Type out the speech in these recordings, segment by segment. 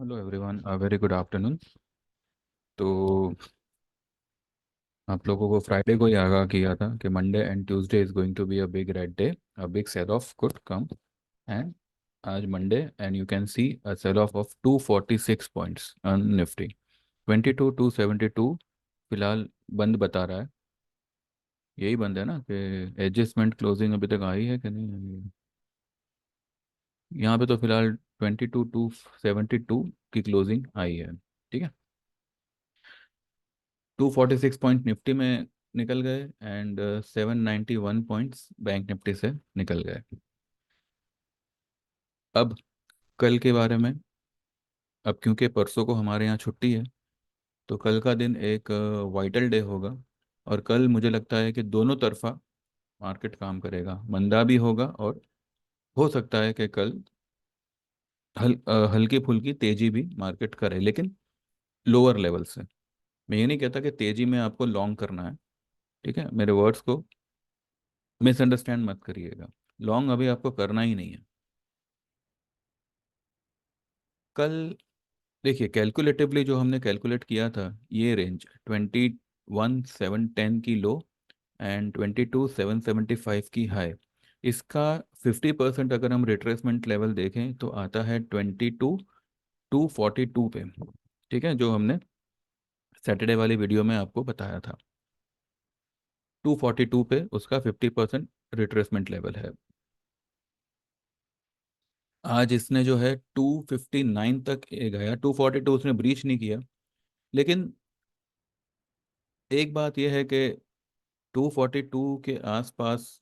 Hello everyone, very good afternoon. तो आप लोगों को फ्राइडे को ही आगाह किया था कि Monday and Tuesday is going to be a big red day, a big sell off could come. And आज Monday and you can see a sell off 246 points on Nifty. 22,272 फिलहाल बंद बता रहा है। यही बंद है ना कि एडजस्टमेंट क्लोजिंग अभी तक आई है कि नहीं आई है? यहाँ पे तो फिलहाल 22,272 की क्लोजिंग आई है। ठीक है। 246 पॉइंट निफ्टी में निकल गए एंड 791 पॉइंट्स बैंक निफ्टी से निकल गए। अब कल के बारे में। अब क्योंकि परसों को हमारे यहाँ छुट्टी है, तो कल का दिन एक वाइटल डे होगा। और कल मुझे लगता है कि दोनों तरफा मार्केट काम करेगा, मंदा भी होगा और हो सकता है कि कल हल्की फुल्की तेजी भी मार्केट करे, लेकिन लोअर लेवल से। मैं ये नहीं कहता कि तेजी में आपको लॉन्ग करना है। ठीक है, मेरे वर्ड्स को मिसअंडरस्टैंड मत करिएगा। लॉन्ग अभी आपको करना ही नहीं है कल। देखिए, कैलकुलेटिवली जो हमने कैलकुलेट किया था, ये रेंज 21,710 की लो एंड 22,775 की हाई, इसका 50% अगर हम रिट्रेसमेंट लेवल देखें तो आता है 22,242 पे। ठीक है, जो हमने सैटरडे वाली वीडियो में आपको बताया था, 242 पे उसका 50% रिट्रेसमेंट लेवल है। आज इसने जो है 259 तक ये गया, 242 उसने ब्रीच नहीं किया। लेकिन एक बात यह है कि 242 के आसपास,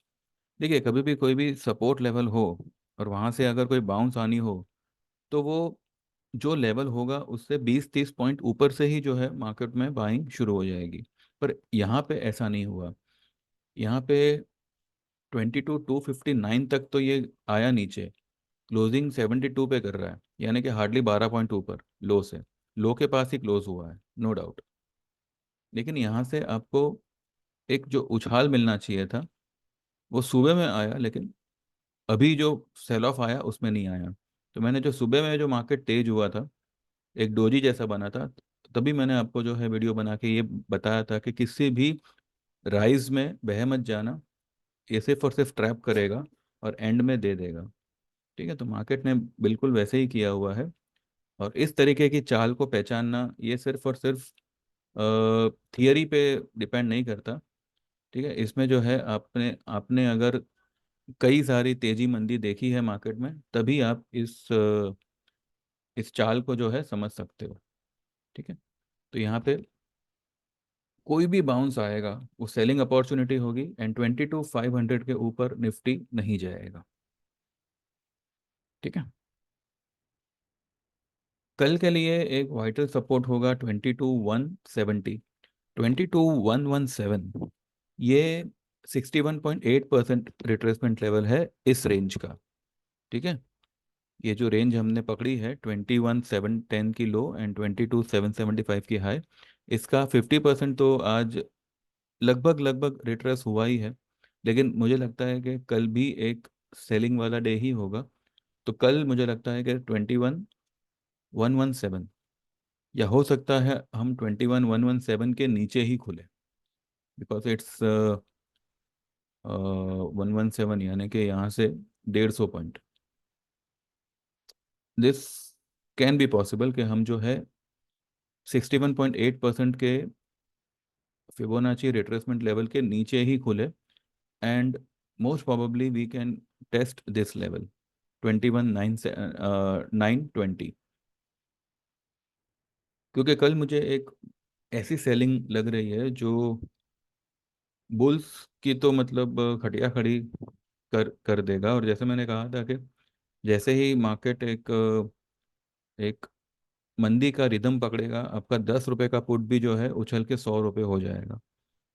देखिए कभी भी कोई भी सपोर्ट लेवल हो और वहाँ से अगर कोई बाउंस आनी हो, तो वो जो लेवल होगा उससे 20-30 पॉइंट ऊपर से ही जो है मार्केट में बाइंग शुरू हो जाएगी। पर यहाँ पे ऐसा नहीं हुआ। यहाँ पे 22,259 तक तो ये आया नीचे, क्लोजिंग 72 पे कर रहा है, यानी कि हार्डली 12 पॉइंट ऊपर लो से। लो के पास ही क्लोज हुआ है, नो डाउट। लेकिन यहाँ से आपको एक जो उछाल मिलना चाहिए था वो सुबह में आया, लेकिन अभी जो सेल ऑफ आया उसमें नहीं आया। तो मैंने जो सुबह में जो मार्केट तेज हुआ था, एक डोजी जैसा बना था, तभी मैंने आपको जो है वीडियो बना के ये बताया था कि किसी भी राइज में बह मत जाना, ये सिर्फ और सिर्फ ट्रैप करेगा और एंड में दे देगा। ठीक है, तो मार्केट ने बिल्कुल वैसे ही किया हुआ है। और इस तरीके की चाल को पहचानना ये सिर्फ और सिर्फ थियरी पे डिपेंड नहीं करता। ठीक है, इसमें जो है आपने आपने अगर कई सारी तेजी मंदी देखी है मार्केट में, तभी आप इस चाल को जो है समझ सकते हो। ठीक है, तो यहाँ पे कोई भी बाउंस आएगा वो सेलिंग अपॉर्चुनिटी होगी एंड 22,500 के ऊपर निफ्टी नहीं जाएगा। ठीक है, कल के लिए एक वाइटल सपोर्ट होगा 22,170, 22,117। ये 61.8% रिट्रेसमेंट लेवल है इस रेंज का। ठीक है, ये जो रेंज हमने पकड़ी है 21,710 की लो एंड 22,775 की हाई, इसका 50% तो आज लगभग लगभग रिट्रेस हुआ ही है। लेकिन मुझे लगता है कि कल भी एक सेलिंग वाला डे ही होगा। तो कल मुझे लगता है कि 21,117, या हो सकता है हम 21,117 के नीचे ही खुले, बिकॉज इट्स 117, यानी कि यहाँ से 150 point. This can be possible कि हम जो है 61.8% के फिबोनाची रिट्रेसमेंट लेवल के नीचे ही खुले and most probably we can test this level 21,9 से 920। क्योंकि कल मुझे एक ऐसी सेलिंग लग रही है जो बुल्स की तो मतलब खटिया खड़ी कर कर देगा। और जैसे मैंने कहा था कि जैसे ही मार्केट एक मंदी का रिदम पकड़ेगा, आपका 10 रुपए का पुट भी जो है उछल के 100 रुपये हो जाएगा।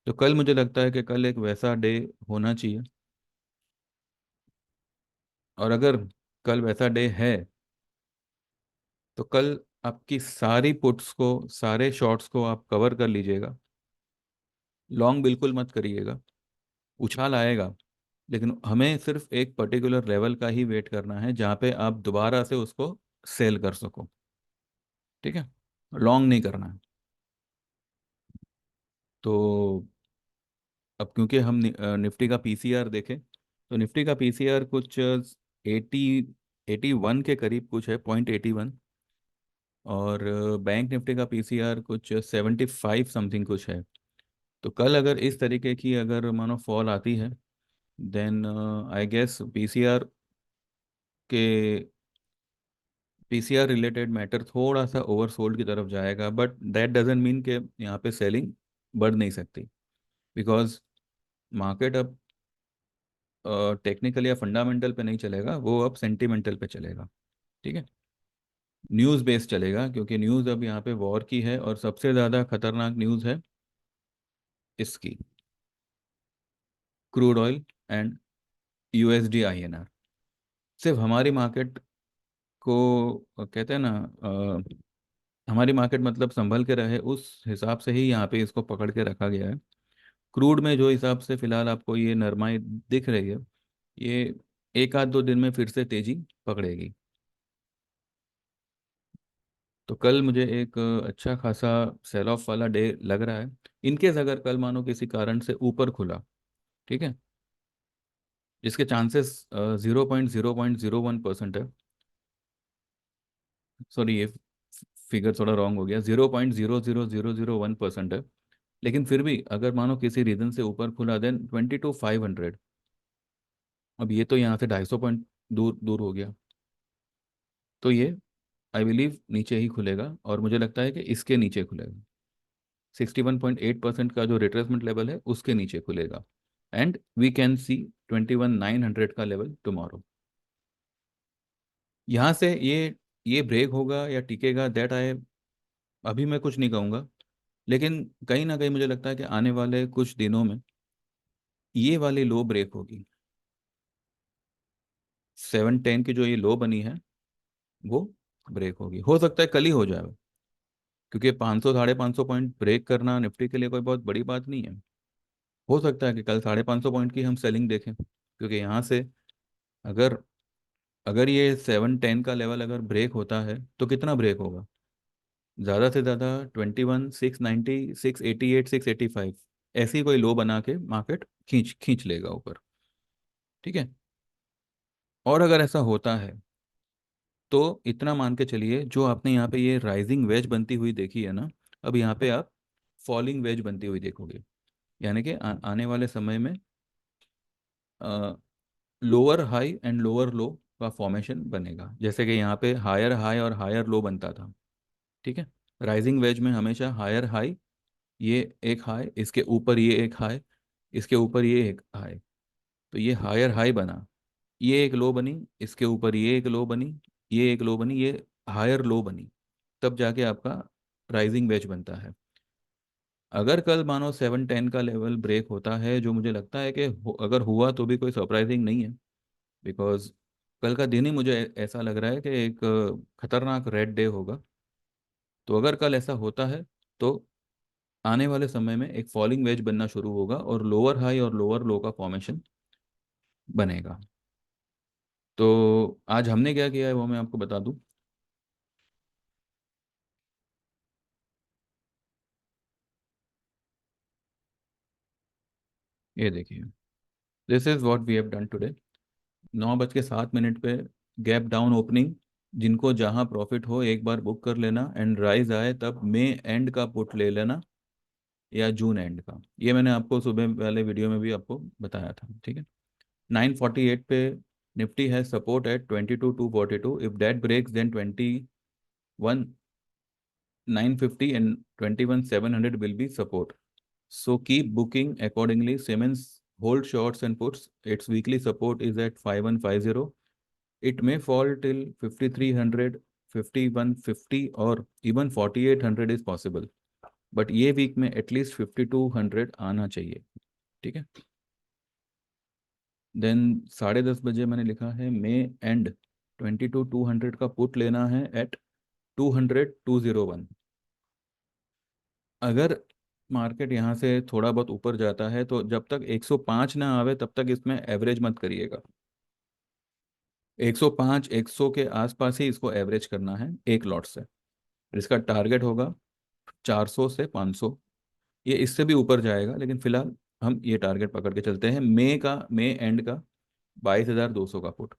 तो कल मुझे लगता है कि कल एक वैसा डे होना चाहिए। और अगर कल वैसा डे है, तो कल आपकी सारी पुट्स को, सारे शॉर्ट्स को आप कवर कर लीजिएगा। लॉन्ग बिल्कुल मत करिएगा। उछाल आएगा, लेकिन हमें सिर्फ एक पर्टिकुलर लेवल का ही वेट करना है जहाँ पे आप दोबारा से उसको सेल कर सको। ठीक है, लॉन्ग नहीं करना है। तो अब क्योंकि हम निफ्टी का पीसीआर देखें, तो निफ्टी का पीसीआर कुछ 80 81 के करीब कुछ है, 0.81। और बैंक निफ्टी का पीसीआर कुछ 75 समथिंग कुछ है। तो कल अगर इस तरीके की अगर मानो फॉल आती है, देन आई गेस के पीसीआर रिलेटेड मैटर थोड़ा सा ओवरसोल्ड की तरफ जाएगा, बट दैट डजंट मीन कि यहाँ पे सेलिंग बढ़ नहीं सकती। बिकॉज मार्केट अब टेक्निकल या फंडामेंटल पे नहीं चलेगा, वो अब सेंटिमेंटल पे चलेगा। ठीक है, न्यूज़ बेस्ड चलेगा, क्योंकि न्यूज़ अब यहाँ पे वॉर की है, और सबसे ज़्यादा खतरनाक न्यूज़ है इसकी, crude oil and USD INR. सिर्फ हमारी मार्केट को कहते हैं ना, हमारी मार्केट मतलब संभल के रहे, उस हिसाब से ही यहाँ पे इसको पकड़ के रखा गया है। क्रूड में जो हिसाब से फिलहाल आपको ये नरमाई दिख रही है, ये एक आध दो दिन में फिर से तेजी पकड़ेगी। तो कल मुझे एक अच्छा खासा सेल ऑफ वाला डे लग रहा है। इनकेस अगर कल मानो किसी कारण से ऊपर खुला, ठीक है, जिसके चांसेस 0.001% है। सॉरी, ये फिगर थोड़ा रॉन्ग हो गया, 0.00001% है। लेकिन फिर भी अगर मानो किसी रीजन से ऊपर खुला, देन 22,500। अब ये तो यहाँ से 250 पॉइंट दूर दूर हो गया। तो ये आई बिलीव नीचे ही खुलेगा, और मुझे लगता है कि इसके नीचे खुलेगा। 61.8% का जो रिट्रेसमेंट लेवल है उसके नीचे खुलेगा। एंड वी कैन सी 21,900 का लेवल टुमारो। यहाँ से ये ब्रेक होगा या टिकेगा, दैट आई अभी मैं कुछ नहीं कहूँगा। लेकिन कहीं ना कहीं मुझे लगता है कि आने वाले कुछ दिनों में ये वाली लो ब्रेक होगी। 710 की जो ये लो बनी है, वो ब्रेक होगी। हो सकता है कल ही हो जाए, क्योंकि 500 550 पॉइंट ब्रेक करना निफ्टी के लिए कोई बहुत बड़ी बात नहीं है। हो सकता है कि कल 550 पॉइंट की हम सेलिंग देखें, क्योंकि यहाँ से अगर अगर ये 710 का लेवल अगर ब्रेक होता है, तो कितना ब्रेक होगा? ज़्यादा से ज़्यादा 21,690, 688, 685, ऐसी कोई लो बना के मार्केट खींच खींच लेगा ऊपर। ठीक है, और अगर ऐसा होता है, तो इतना मान के चलिए, जो आपने यहाँ पे ये राइजिंग वेज बनती हुई देखी है ना, अब यहाँ पे आप फॉलिंग वेज बनती हुई देखोगे। यानी कि आने वाले समय में लोअर हाई एंड लोअर लो का फॉर्मेशन बनेगा। जैसे कि यहाँ पे हायर हाई और हायर लो बनता था। ठीक है, राइजिंग वेज में हमेशा हायर हाई, ये एक हाई, इसके ऊपर ये एक हाई, इसके ऊपर ये एक हाई। तो ये हायर हाई बना, ये एक लो बनी, इसके ऊपर ये एक लो बनी, ये एक लो बनी, ये हायर लो बनी, तब जाके आपका राइजिंग वेज बनता है। अगर कल मानो 710 का लेवल ब्रेक होता है, जो मुझे लगता है कि अगर हुआ तो भी कोई सरप्राइजिंग नहीं है, बिकॉज कल का दिन ही मुझे ऐसा लग रहा है कि एक खतरनाक रेड डे होगा। तो अगर कल ऐसा होता है, तो आने वाले समय में एक फॉलिंग वेज बनना शुरू होगा, और लोअर हाई और लोअर लो का फॉर्मेशन बनेगा। तो आज हमने क्या किया है वो मैं आपको बता दूं। ये देखिए, this is what we have done today. 9:07 पे गैप डाउन ओपनिंग, जिनको जहां प्रॉफिट हो एक बार बुक कर लेना, एंड राइज आए तब मई एंड का पुट ले लेना, या जून एंड का। ये मैंने आपको सुबह वाले वीडियो में भी आपको बताया था। ठीक है, 948 पे निफ्टी है support at 22,242। If that breaks, then 21,950 and 21,700 will be support. So keep booking accordingly. Siemens hold shorts and puts. Its weekly support is at 5150. It may fall till 5300, 5150, or even 4800 is possible. But ये week में at least 5200 आना चाहिए। ठीक है, then 10:30 मैंने लिखा है मे and 22,200 का पुट लेना है एट 200,201। अगर मार्केट यहाँ से थोड़ा बहुत ऊपर जाता है, तो जब तक 105 ना आवे तब तक इसमें एवरेज मत करिएगा। 105 100 के आसपास ही इसको एवरेज करना है एक लॉट से। इसका टारगेट होगा 400 से 500। ये इससे भी ऊपर जाएगा, लेकिन फिलहाल हम ये टारगेट पकड़ के चलते हैं। मई एंड का 22,200 का पुट।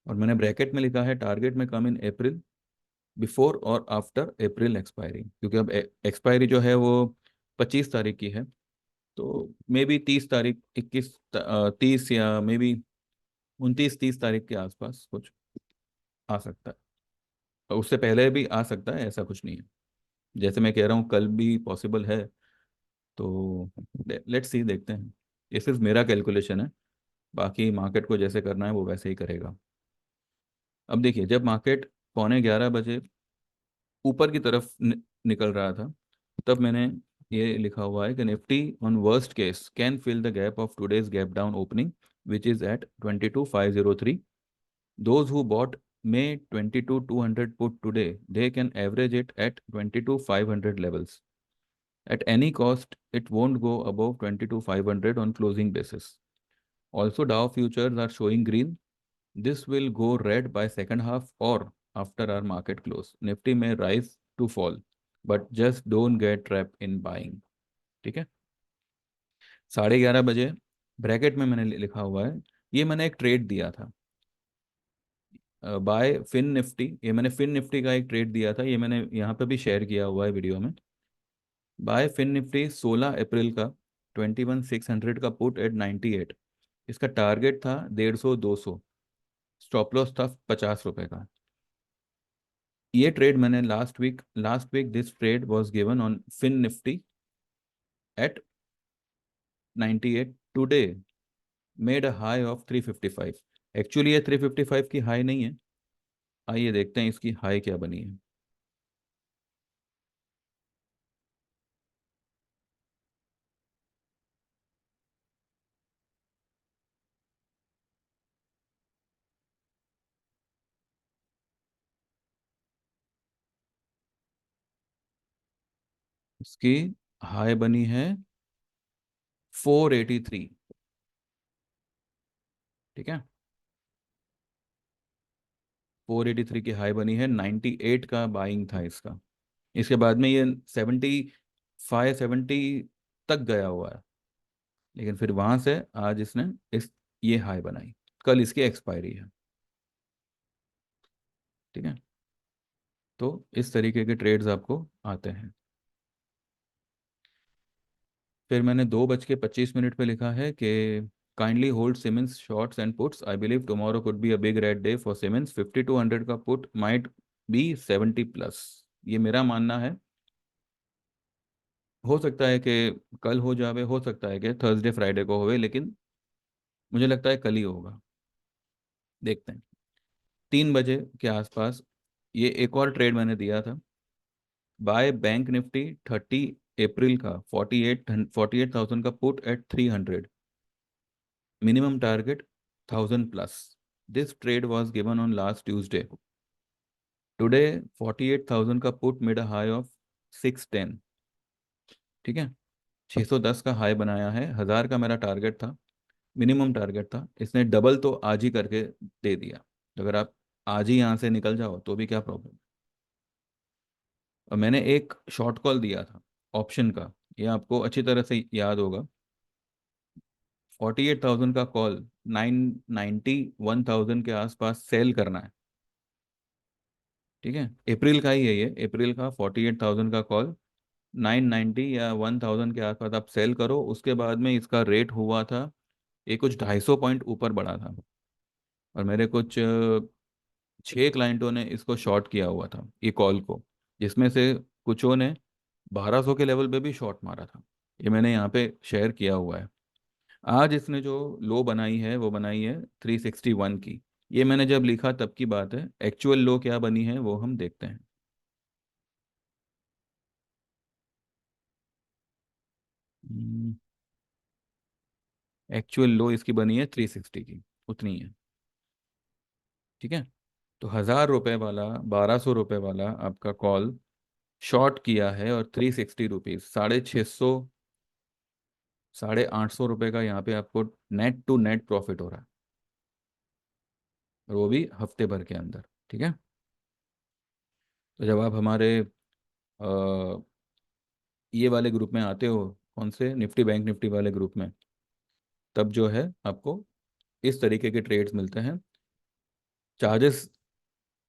और मैंने ब्रैकेट में लिखा है टारगेट में कम इन अप्रैल, बिफोर और आफ्टर अप्रैल एक्सपायरी, क्योंकि अब एक्सपायरी जो है वो 25 तारीख की है। तो मे बी 30 तारीख, 30 या मे बी 29-30 तारीख के आसपास कुछ आ सकता है। और उससे पहले भी आ सकता है, ऐसा कुछ नहीं है। जैसे मैं कह रहा हूँ कल भी पॉसिबल है। तो लेट्स सी, देखते हैं। ये सिर्फ मेरा कैलकुलेशन है, बाकी मार्केट को जैसे करना है वो वैसे ही करेगा। अब देखिए, जब मार्केट 11:15 बजे ऊपर की तरफ निकल रहा था, तब मैंने ये लिखा हुआ है कि Nifty on worst case can fill the gap of today's gap down opening which is at 22,503। Those who bought May 22,200 put today, they can average it at 22,500 levels. At any cost, it won't go above 22,500 on closing basis. Also, Dow futures are showing green. This will go red by second half or after our market close. Nifty may rise to fall, but just don't get trapped in buying. ठीक है। 11:30 बजे bracket में मैंने लिखा हुआ है, ये मैंने एक ट्रेड दिया था बाय फिन निफ्टी। ये मैंने फिन निफ्टी का एक ट्रेड दिया था, ये मैंने यहाँ पे भी शेयर किया हुआ है वीडियो में। बाय फिन निफ्टी 16 अप्रैल का 21,600 का पुट एट 98। इसका टारगेट था 150, 200। स्टॉप लॉस था 50 रुपए का। ये ट्रेड मैंने last week this trade was given on Fin Nifty at 98। Today made a high of 355। Actually ये 355 की हाई नहीं है। आइए देखते हैं इसकी हाई क्या बनी है। इसकी हाई बनी है 483। ठीक है, 483 की हाई बनी है। 98 का बाइंग था इसका। इसके बाद में ये 75-70 तक गया हुआ है, लेकिन फिर वहां से आज इसने इस ये हाई बनाई। कल इसकी एक्सपायरी है। ठीक है, तो इस तरीके के ट्रेड्स आपको आते हैं। फिर मैंने 2:25 पे लिखा है कि kindly hold siemens shorts and puts. I believe tomorrow could be a big red day for siemens. 5200 का पुट माइट बी 70+। ये मेरा मानना है। हो सकता है कि कल हो जावे, हो सकता है कि थर्सडे फ्राइडे को होवे, लेकिन मुझे लगता है कल ही होगा। देखते हैं। 3 बजे के आसपास ये एक और ट्रेड मैंने दिया था बाय बैंक निफ्टी 30 अप्रैल का 48,000 का put at 300। Minimum target 1,000+। This trade was given on last Tuesday. Today 48,000 का पुट मिड हाई ऑफ 610। ठीक है, 610 का हाई बनाया है। 1,000 का मेरा टारगेट था, मिनिमम टारगेट था। इसने डबल तो आज ही करके दे दिया। तो अगर आप आज ही यहाँ से निकल जाओ तो भी क्या प्रॉब्लम। और मैंने एक शॉर्ट कॉल दिया था ऑप्शन का, ये आपको अच्छी तरह से याद होगा। 48,000 का कॉल 991,000 के आसपास सेल करना है। ठीक है, अप्रैल का ही है ये, अप्रैल का 48,000 का कॉल 990 या 1,000 के आसपास आप सेल करो। उसके बाद में इसका रेट हुआ था, ये कुछ 250 पॉइंट ऊपर बढ़ा था। और मेरे कुछ 6 क्लाइंटों ने इसको शॉर्ट किया हुआ था ये कॉल को, जिसमें से कुछों ने 1,200 के लेवल पे भी शॉर्ट मारा था। ये मैंने यहाँ पे शेयर किया हुआ है। आज इसने जो लो बनाई है वो बनाई है 361 की। ये मैंने जब लिखा तब की बात है, एक्चुअल लो क्या बनी है वो हम देखते हैं। एक्चुअल लो इसकी बनी है 360 की, उतनी है। ठीक है, तो 1,000 रुपये वाला, 1,200 रुपये वाला आपका कॉल शॉर्ट किया है, और 360 रुपीज़, 650, 850 रुपये का यहाँ पे आपको नेट टू नेट प्रॉफिट हो रहा है, और वो भी हफ्ते भर के अंदर। ठीक है, तो जब आप हमारे अ, ये वाले ग्रुप में आते हो, कौन से, निफ्टी बैंक निफ्टी वाले ग्रुप में, तब जो है आपको इस तरीके के ट्रेड्स मिलते हैं। चार्जेस,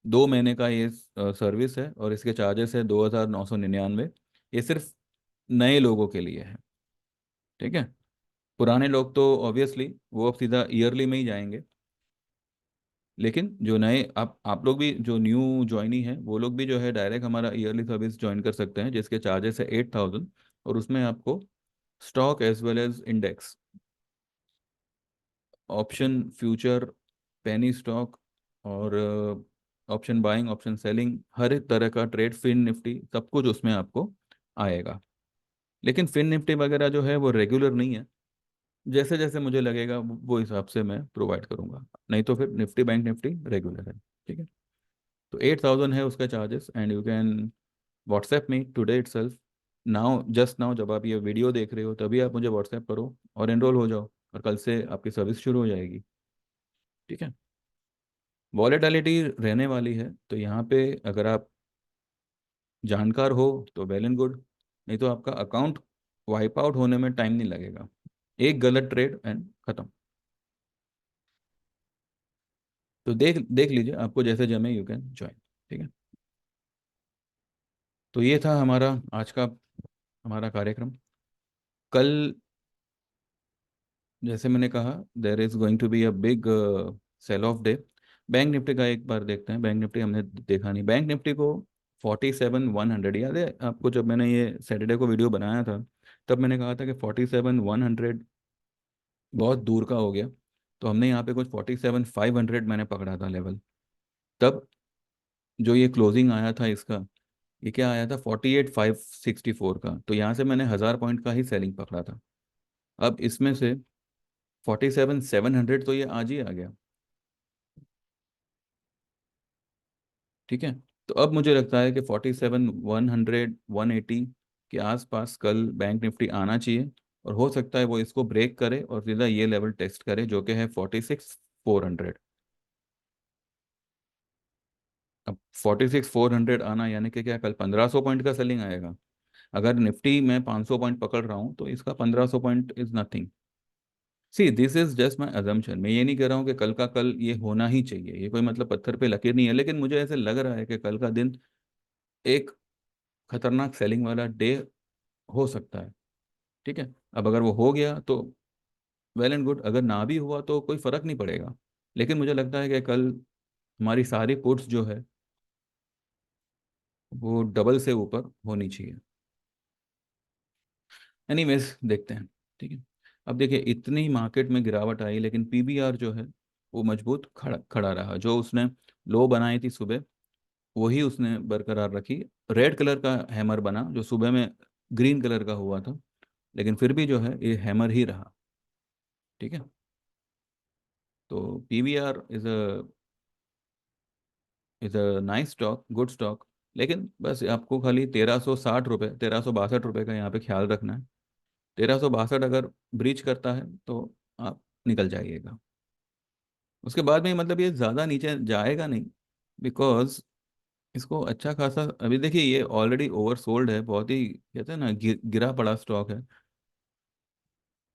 2 महीने का ये सर्विस है और इसके चार्जेस है 2,999। ये सिर्फ नए लोगों के लिए है, ठीक है। पुराने लोग तो ऑब्वियसली वो अब सीधा ईयरली में ही जाएंगे, लेकिन जो नए, आप लोग भी जो न्यू ज्वाइनी है, वो लोग भी जो है डायरेक्ट हमारा ईयरली सर्विस ज्वाइन कर सकते हैं, जिसके चार्जेस है 8,000। और उसमें आपको stock as well as index, option, future, penny stock, और ऑप्शन बाइंग, ऑप्शन सेलिंग, हर एक तरह का ट्रेड, फिन निफ्टी, सब कुछ उसमें आपको आएगा। लेकिन फिन निफ्टी वगैरह जो है वो रेगुलर नहीं है। जैसे जैसे मुझे लगेगा वो हिसाब से मैं प्रोवाइड करूंगा। नहीं तो फिर निफ्टी बैंक निफ्टी रेगुलर है, ठीक है। तो 8,000 है उसका charges, and you can WhatsApp me today itself, now, just now, जब आप ये वीडियो देख रहे हो तभी आप मुझे व्हाट्सएप करो और एनरोल हो जाओ, और कल से आपकी सर्विस शुरू हो जाएगी, ठीक है। वॉलेटिलिटी रहने वाली है, तो यहाँ पे अगर आप जानकार हो तो वेल एंड गुड, नहीं तो आपका अकाउंट वाइप आउट होने में टाइम नहीं लगेगा। एक गलत ट्रेड एंड खत्म। तो देख देख लीजिए, आपको जैसे जमे यू कैन ज्वाइन, ठीक है। तो ये था हमारा आज का हमारा कार्यक्रम। कल, जैसे मैंने कहा, there is going to be a big sell off day. Bank Nifty का एक बार देखते हैं। बैंक निफ्टी हमने देखा नहीं। बैंक निफ्टी को 47,100 याद है आपको, जब मैंने ये सैटरडे को वीडियो बनाया था, तब मैंने कहा था कि 47,100 बहुत दूर का हो गया। तो हमने यहाँ पे कुछ 47,500 मैंने पकड़ा था लेवल। तब जो ये क्लोजिंग आया था इसका, ये क्या आया था, 48,564 का। तो यहाँ से मैंने 1,000 पॉइंट का ही सेलिंग पकड़ा था। अब इसमें से 47,700 तो ये आज ही आ गया, ठीक है। तो अब मुझे लगता है कि 47,100 180 के आसपास कल बैंक निफ्टी आना चाहिए। और हो सकता है वो इसको ब्रेक करे और सीधा ये लेवल टेस्ट करे, जो कि है 46,400। अब 46,400 आना यानी कि क्या, कल 1,500 पॉइंट का सेलिंग आएगा। अगर निफ्टी में 500 पॉइंट पकड़ रहा हूँ तो इसका 1,500 point is nothing. See, this is just my assumption. मैं ये नहीं कह रहा हूँ कि कल का कल ये होना ही चाहिए, ये कोई मतलब पत्थर पे लकीर नहीं है, लेकिन मुझे ऐसे लग रहा है कि कल का दिन एक खतरनाक सेलिंग वाला डे हो सकता है, ठीक है। अब अगर वो हो गया तो वेल एंड गुड, अगर ना भी हुआ तो कोई फर्क नहीं पड़ेगा। लेकिन मुझे लगता है कि कल हमारी सारी पुट्स जो है वो डबल से ऊपर होनी चाहिए। एनीवेज देखते हैं, ठीक है। अब देखिए, इतनी मार्केट में गिरावट आई लेकिन पीबीआर जो है वो मजबूत खड़ा खड़ा रहा। जो उसने लो बनाई थी सुबह, वही उसने बरकरार रखी। रेड कलर का हैमर बना जो सुबह में ग्रीन कलर का हुआ था, लेकिन फिर भी जो है ये हैमर ही रहा, ठीक है। तो PVR is a nice stock, good stock. लेकिन बस आपको खाली 1,360 रुपये, 1,362 रुपये का यहाँ पे ख्याल रखना है। 1,362 अगर ब्रीच करता है तो आप निकल जाइएगा। उसके बाद में मतलब ये ज़्यादा नीचे जाएगा नहीं, बिकॉज इसको अच्छा खासा, अभी देखिए ये ऑलरेडी ओवर सोल्ड है, बहुत ही कहते हैं ना गिरा पड़ा स्टॉक है।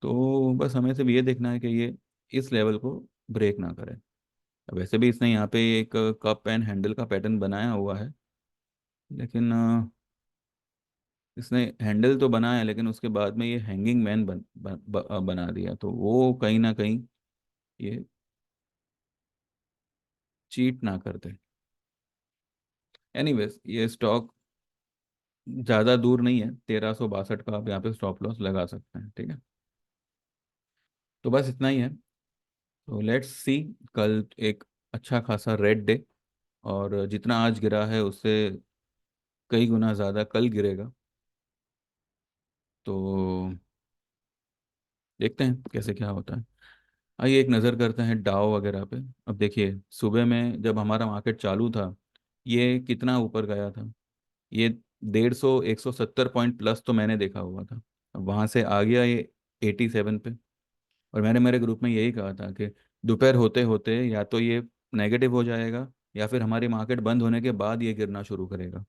तो बस हमें सिर्फ ये देखना है कि ये इस लेवल को ब्रेक ना करे। अब वैसे भी इसने यहाँ पे एक कप एंड हैंडल का पैटर्न बनाया हुआ है, लेकिन इसने हैंडल तो बनाया लेकिन उसके बाद में ये हैंगिंग मैन बना दिया, तो वो कहीं ना कहीं ये चीट ना कर दे। एनीवेज ये स्टॉक ज़्यादा दूर नहीं है, 1,362 का आप यहाँ पे स्टॉप लॉस लगा सकते हैं, ठीक है। तो बस इतना ही है। तो लेट्स सी, कल एक अच्छा खासा रेड डे, और जितना आज गिरा है उससे कई गुना ज़्यादा कल गिरेगा। तो देखते हैं कैसे क्या होता है। आइए एक नज़र करते हैं डाव वगैरह पे। अब देखिए, सुबह में जब हमारा मार्केट चालू था, ये कितना ऊपर गया था, ये 150 170 पॉइंट प्लस तो मैंने देखा हुआ था। अब वहाँ से आ गया ये 87 पे। और मैंने मेरे ग्रुप में यही कहा था कि दोपहर होते होते या तो ये नेगेटिव हो जाएगा, या फिर हमारी मार्केट बंद होने के बाद ये गिरना शुरू करेगा।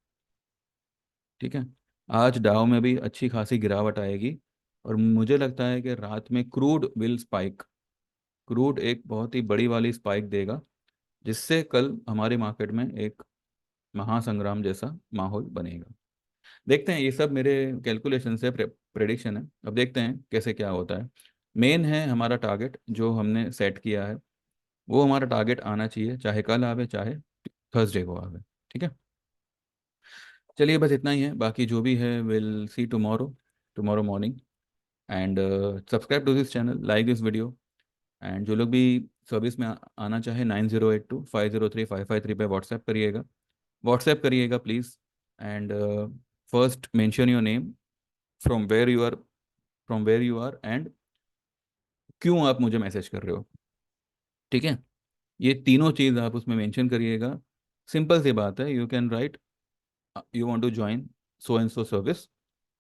ठीक है। आज डाउ में भी अच्छी खासी गिरावट आएगी, और मुझे लगता है कि रात में क्रूड विल स्पाइक। क्रूड एक बहुत ही बड़ी वाली स्पाइक देगा, जिससे कल हमारी मार्केट में एक महासंग्राम जैसा माहौल बनेगा। देखते हैं, ये सब मेरे कैलकुलेशन से प्रेडिक्शन है, अब देखते हैं कैसे क्या होता है। मेन है हमारा टारगेट जो हमने सेट किया है, वो हमारा टारगेट आना चाहिए, चाहे कल आवे चाहे थर्सडे को आवे। ठीक है। चलिए बस इतना ही है, बाकी जो भी है will see tomorrow, tomorrow morning. And subscribe to this channel, like this video. And जो लोग भी सर्विस में आना चाहे 9082503553 पे व्हाट्सएप करिएगा please. And first mention your name, from where you are, and क्यों आप मुझे मैसेज कर रहे हो। ठीक है। ये तीनों चीज़ आप उसमें मेंशन करिएगा। सिंपल सी बात है, you can write you want to join so and so service,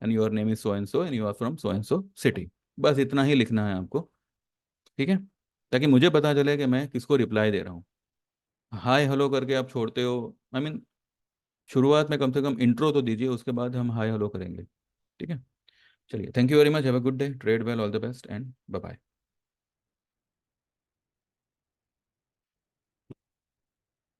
and your name is so and you are from so and so city. बस इतना ही लिखना है आपको। ठीक है। ताकि मुझे पता चले कि मैं किसको रिप्लाई दे रहा हूँ। हाय हेलो करके आप छोड़ते हो, आई मीन शुरुआत में कम से कम इंट्रो तो दीजिए, उसके बाद हम हाय हेलो करेंगे। ठीक है। चलिए, thank you very much, have a good day, trade well, all the best and bye bye.